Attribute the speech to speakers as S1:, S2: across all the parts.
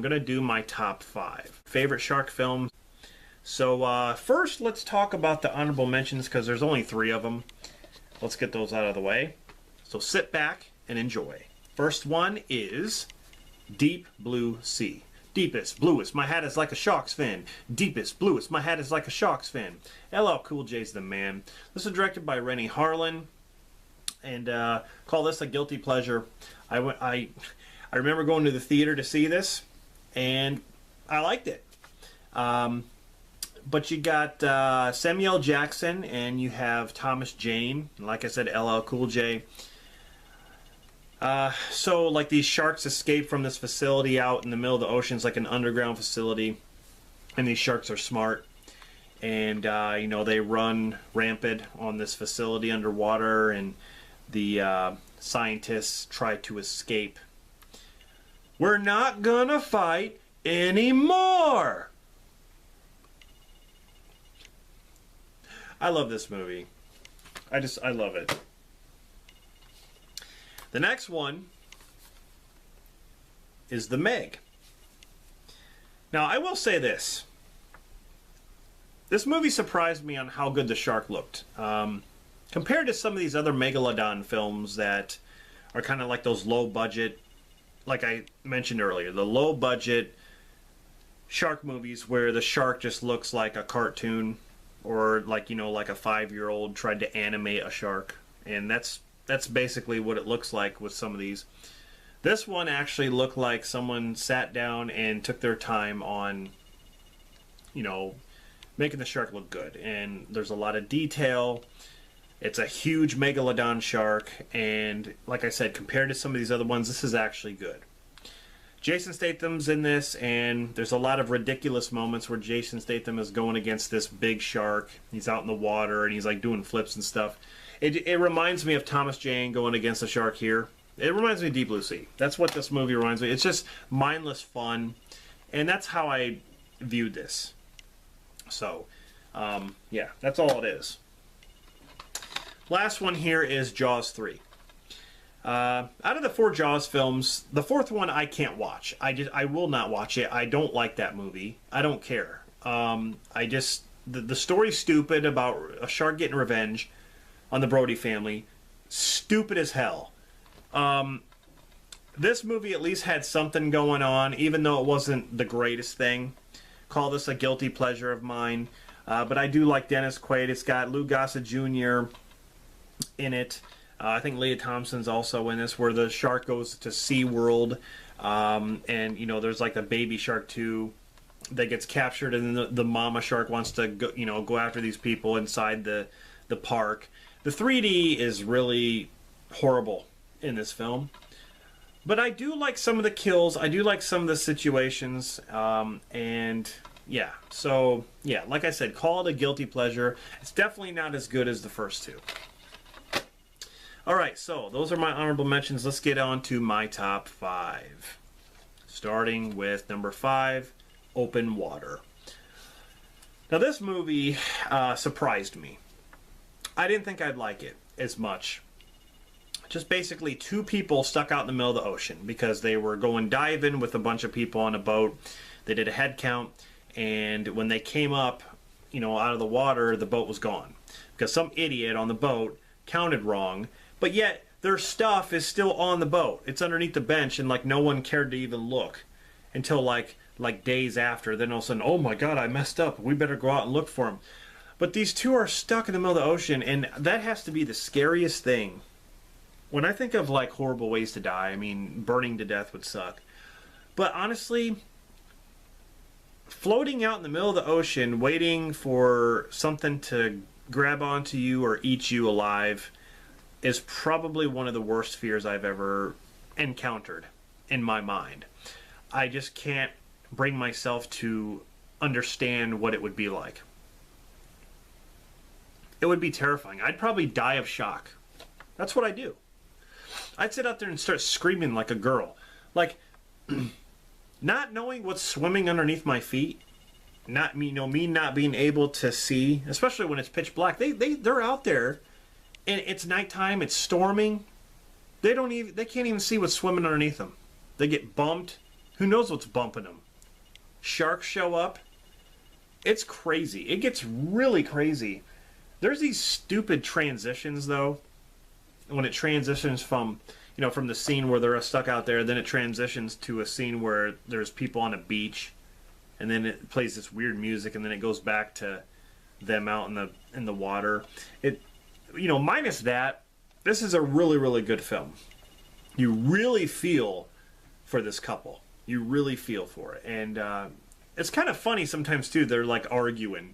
S1: going to do my top 5 favorite shark films. So first, let's talk about the honorable mentions because there's only 3 of them. Let's get those out of the way. So sit back and enjoy. First one is Deep Blue Sea. Deepest, bluest, my hat is like a shark's fin. Deepest, bluest, my hat is like a shark's fin. LL Cool J's the man. This is directed by Rennie Harlan, and call this a guilty pleasure. I remember going to the theater to see this, and I liked it. But you got Samuel Jackson, and you have Thomas Jane, and like I said, LL Cool J. So like these sharks escape from this facility out in the middle of the ocean. It's like an underground facility, and these sharks are smart, and you know, they run rampant on this facility underwater, and the scientists try to escape. We're not gonna fight anymore. I love this movie. I love it. The next one is The Meg. Now, I will say this. This movie surprised me on how good the shark looked. Compared to some of these other Megalodon films that are kind of like those low budget, like I mentioned earlier, the low budget shark movies where the shark just looks like a cartoon, or like, you know, like a 5-year-old tried to animate a shark. And that's basically what it looks like with some of these. This one actually looked like someone sat down and took their time on, you know, making the shark look good. And there's a lot of detail. It's a huge Megalodon shark, and like I said, compared to some of these other ones, this is actually good. Jason Statham's in this, and there's a lot of ridiculous moments where Jason Statham is going against this big shark. He's out in the water, and he's like doing flips and stuff. It reminds me of Thomas Jane going against a shark here. It reminds me of Deep Blue Sea. That's what this movie reminds me. It's just mindless fun, and that's how I viewed this. So, yeah, that's all it is. Last one here is Jaws 3. Out of the 4 Jaws films, the 4th one I can't watch. I will not watch it. I don't like that movie. I don't care. The story's stupid about a shark getting revenge on the Brody family. Stupid as hell. This movie at least had something going on, even though it wasn't the greatest thing. Call this a guilty pleasure of mine. But I do like Dennis Quaid. It's got Lou Gossett Jr. in it. I think Leah Thompson's also in this, where the shark goes to SeaWorld, and you know, there's like the baby shark too that gets captured, and then the mama shark wants to go, you know, go after these people inside the park. The 3D is really horrible in this film, but I do like some of the kills. I do like some of the situations, and yeah. So yeah, like I said, call it a guilty pleasure. It's definitely not as good as the first 2. Alright, so those are my honorable mentions. Let's get on to my top 5. Starting with number 5, Open Water. Now this movie surprised me. I didn't think I'd like it as much. Just basically 2 people stuck out in the middle of the ocean because they were going diving with a bunch of people on a boat. They did a head count, and when they came up, you know, out of the water, the boat was gone. Because some idiot on the boat counted wrong. But yet, their stuff is still on the boat. It's underneath the bench, and like no one cared to even look until like days after. Then all of a sudden, oh my God, I messed up. We better go out and look for them. But these 2 are stuck in the middle of the ocean, and that has to be the scariest thing. When I think of like horrible ways to die, I mean, burning to death would suck. But honestly, floating out in the middle of the ocean, waiting for something to grab onto you or eat you alive, is probably one of the worst fears I've ever encountered in my mind. I just can't bring myself to understand what it would be like. It would be terrifying. I'd probably die of shock. That's what I do. I'd sit out there and start screaming like a girl. Like, not knowing what's swimming underneath my feet, not me not being able to see, especially when it's pitch black. They're out there, and it's nighttime, it's storming. They can't even see what's swimming underneath them. They get bumped, Who knows what's bumping them? Sharks show up. It's crazy. It gets really crazy. There's these stupid transitions, though. When it transitions from, from the scene where they're stuck out there, then it transitions to a scene where there's people on a beach, and then it plays this weird music, and then it goes back to them out in the water. Minus that, this is a really, really good film. You really feel for this couple. You really feel for it. And it's kind of funny sometimes, too. They're, like, arguing.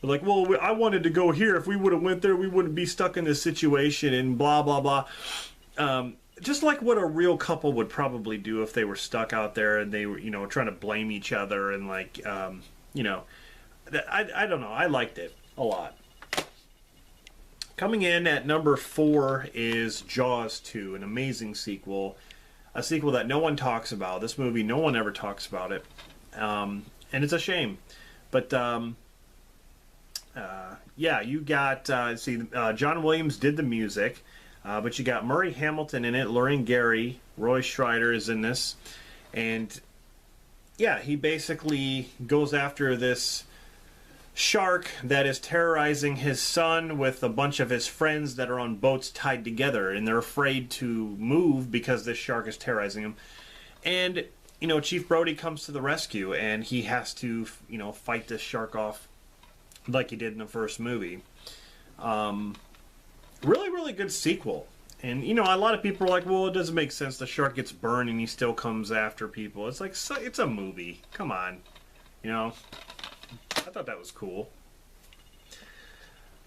S1: They're like, well, I wanted to go here. If we would have went there, we wouldn't be stuck in this situation and blah, blah, blah. Just like what a real couple would probably do if they were stuck out there and they were, trying to blame each other and, like, I don't know. I liked it a lot. Coming in at number 4 is Jaws 2, an amazing sequel. A sequel that no one talks about. This movie, no one ever talks about it. And it's a shame. But, yeah, you got, John Williams did the music. But you got Murray Hamilton in it, Lorraine Gary, Roy Schreider is in this. And, yeah, he basically goes after this shark that is terrorizing his son with a bunch of his friends that are on boats tied together, and they're afraid to move because this shark is terrorizing them. And Chief Brody comes to the rescue, and he has to fight this shark off like he did in the first movie. Really, really good sequel. And a lot of people are like, well, it doesn't make sense, the shark gets burned and he still comes after people. It's like, it's a movie, come on. I thought that was cool.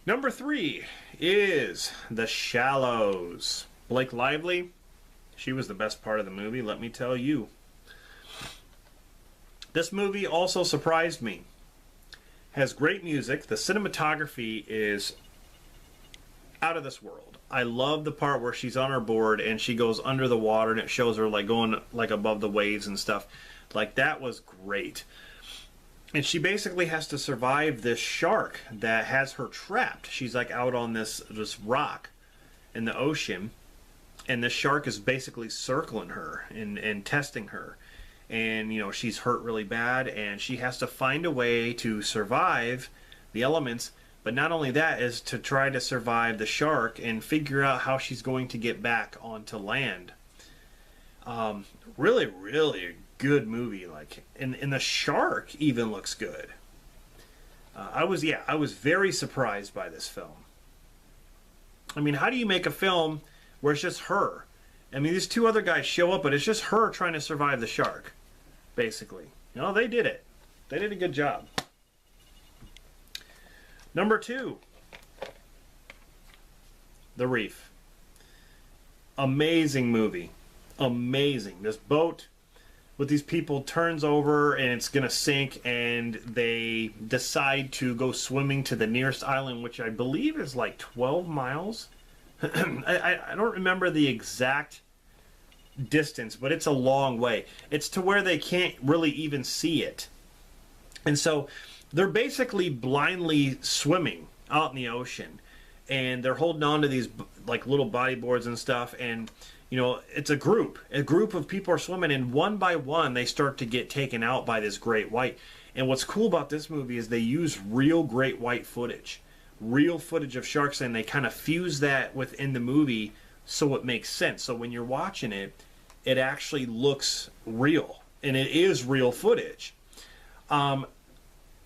S1: Number 3 is The Shallows. Blake Lively, she was the best part of the movie, let me tell you. This movie also surprised me. Has great music. The cinematography is out of this world. I love the part where she's on her board and she goes under the water and it shows her like going like above the waves and stuff. Like, that was great. And she basically has to survive this shark that has her trapped. She's like out on this rock in the ocean, and this shark is basically circling her and testing her. And, she's hurt really bad, and she has to find a way to survive the elements. But not only that, is to try to survive the shark and figure out how she's going to get back onto land. Really, really good movie. Like, and the shark even looks good. I was very surprised by this film. I mean, how do you make a film where it's just her? I mean, these 2 other guys show up, but it's just her trying to survive the shark, basically. They did it. They did a good job. Number 2, The Reef. Amazing movie. Amazing. This boat with these people turns over and it's going to sink, and they decide to go swimming to the nearest island, which I believe is like 12 miles. I don't remember the exact distance, but it's a long way. It's to where they can't really even see it. And so they're basically blindly swimming out in the ocean, and they're holding on to these like little bodyboards and stuff, and it's a group of people are swimming, and one by one they start to get taken out by this great white. And what's cool about this movie is they use real great white footage, real footage of sharks, and they kind of fuse that within the movie so it makes sense. So when you're watching it, it actually looks real, and it is real footage.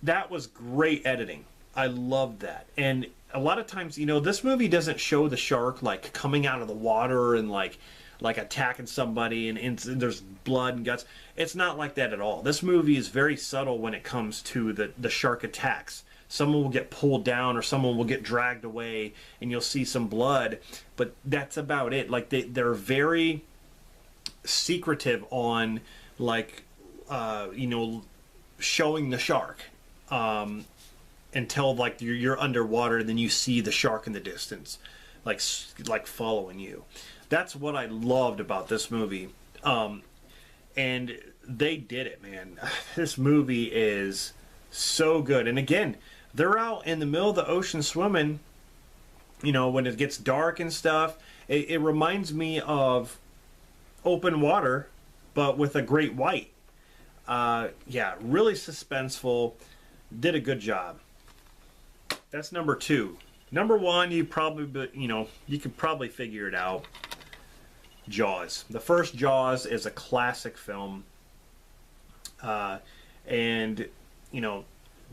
S1: That was great editing. I loved that. And a lot of times, this movie doesn't show the shark like coming out of the water and like attacking somebody and there's blood and guts. It's not like that at all. This movie is very subtle when it comes to the shark attacks. Someone will get pulled down or someone will get dragged away and you'll see some blood, but that's about it. Like, they're very secretive on showing the shark until like you're underwater, and then you see the shark in the distance like following you. That's what I loved about this movie. And they did it, man. This movie is so good. And again, they're out in the middle of the ocean swimming, when it gets dark and stuff. It reminds me of Open Water, but with a great white. Yeah, really suspenseful. Did a good job. That's number 2. Number 1, you probably, you could probably figure it out. Jaws. The first Jaws is a classic film. And,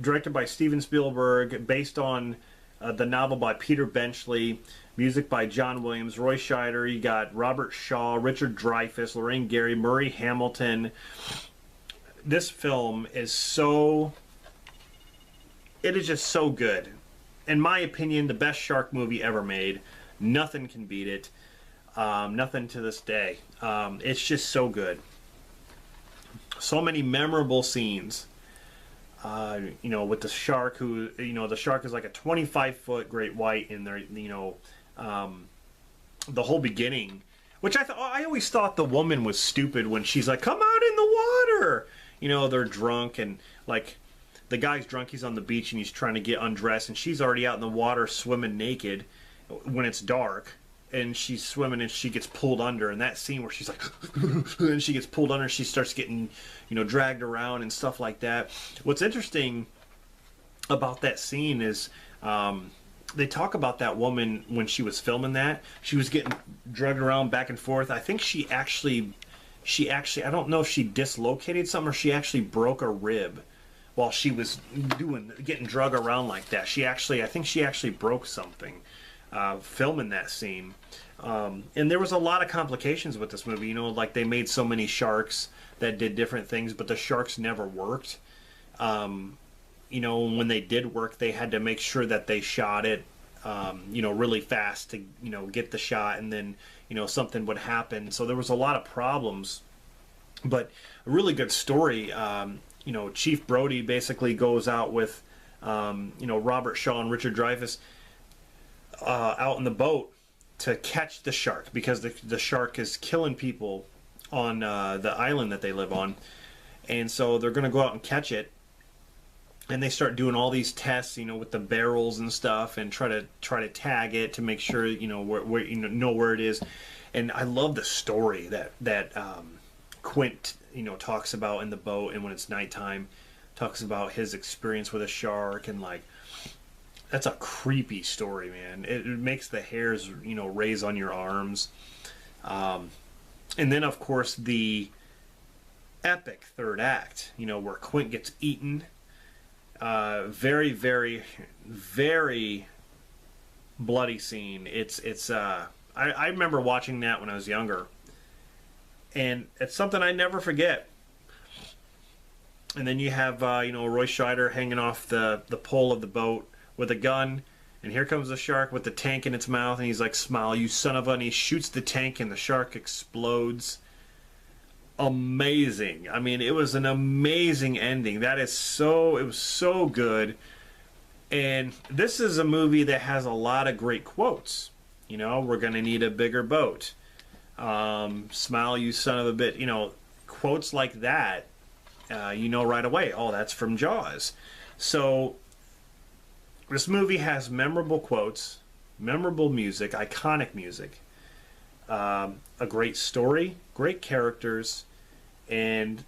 S1: directed by Steven Spielberg, based on the novel by Peter Benchley, music by John Williams, Roy Scheider. You got Robert Shaw, Richard Dreyfuss, Lorraine Gary, Murray Hamilton. This film is it is just so good. In my opinion, the best shark movie ever made. Nothing can beat it. Nothing to this day. It's just so good. So many memorable scenes. With the shark, who, the shark is like a 25-foot great white in there, the whole beginning, which I always thought the woman was stupid when she's like, come out in the water. They're drunk, and like the guy's drunk, he's on the beach and he's trying to get undressed, and she's already out in the water swimming naked when it's dark, and she's swimming and she gets pulled under. And that scene where she's like and she gets pulled under, she starts getting dragged around and stuff like that. What's interesting about that scene is they talk about that woman when she was filming that. She was getting dragged around back and forth. I think she actually I don't know if she dislocated something or she actually broke a rib while she was getting dragged around like that. I think she actually broke something filming that scene. And there was a lot of complications with this movie. Like they made so many sharks that did different things, but the sharks never worked. When they did work, they had to make sure that they shot it, really fast to, get the shot, and then, something would happen. So there was a lot of problems, but a really good story. Chief Brody basically goes out with, Robert Shaw and Richard Dreyfuss out in the boat to catch the shark, because the shark is killing people on the island that they live on. And so they're going to go out and catch it. And they start doing all these tests, with the barrels and stuff, and try to tag it to make sure where it is. And I love the story that Quint talks about in the boat, and when it's nighttime, talks about his experience with a shark, and like that's a creepy story, man. It makes the hairs raise on your arms. And then of course the epic third act, where Quint gets eaten. Very, very, very bloody scene. I remember watching that when I was younger, and it's something I never forget. And then you have Roy Scheider hanging off the pole of the boat with a gun, and here comes the shark with the tank in its mouth, and he's like, "Smile, you son of a," and he shoots the tank, and the shark explodes. Amazing. I mean, it was an amazing ending. It was so good. And this is a movie that has a lot of great quotes. We're gonna need a bigger boat. Smile, you son of a bit. Quotes like that, right away, oh, that's from Jaws. So this movie has memorable quotes, memorable music, iconic music, a great story, great characters, and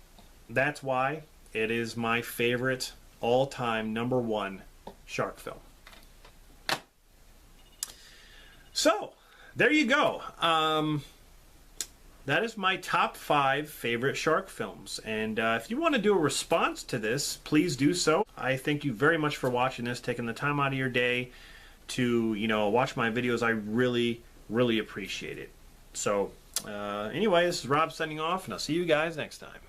S1: that's why it is my favorite all-time #1 shark film. So there you go. That is my top 5 favorite shark films, and if you want to do a response to this, please do so. I thank you very much for watching this, taking the time out of your day to watch my videos. I really, really appreciate it. So, anyway, this is Rob signing off, and I'll see you guys next time.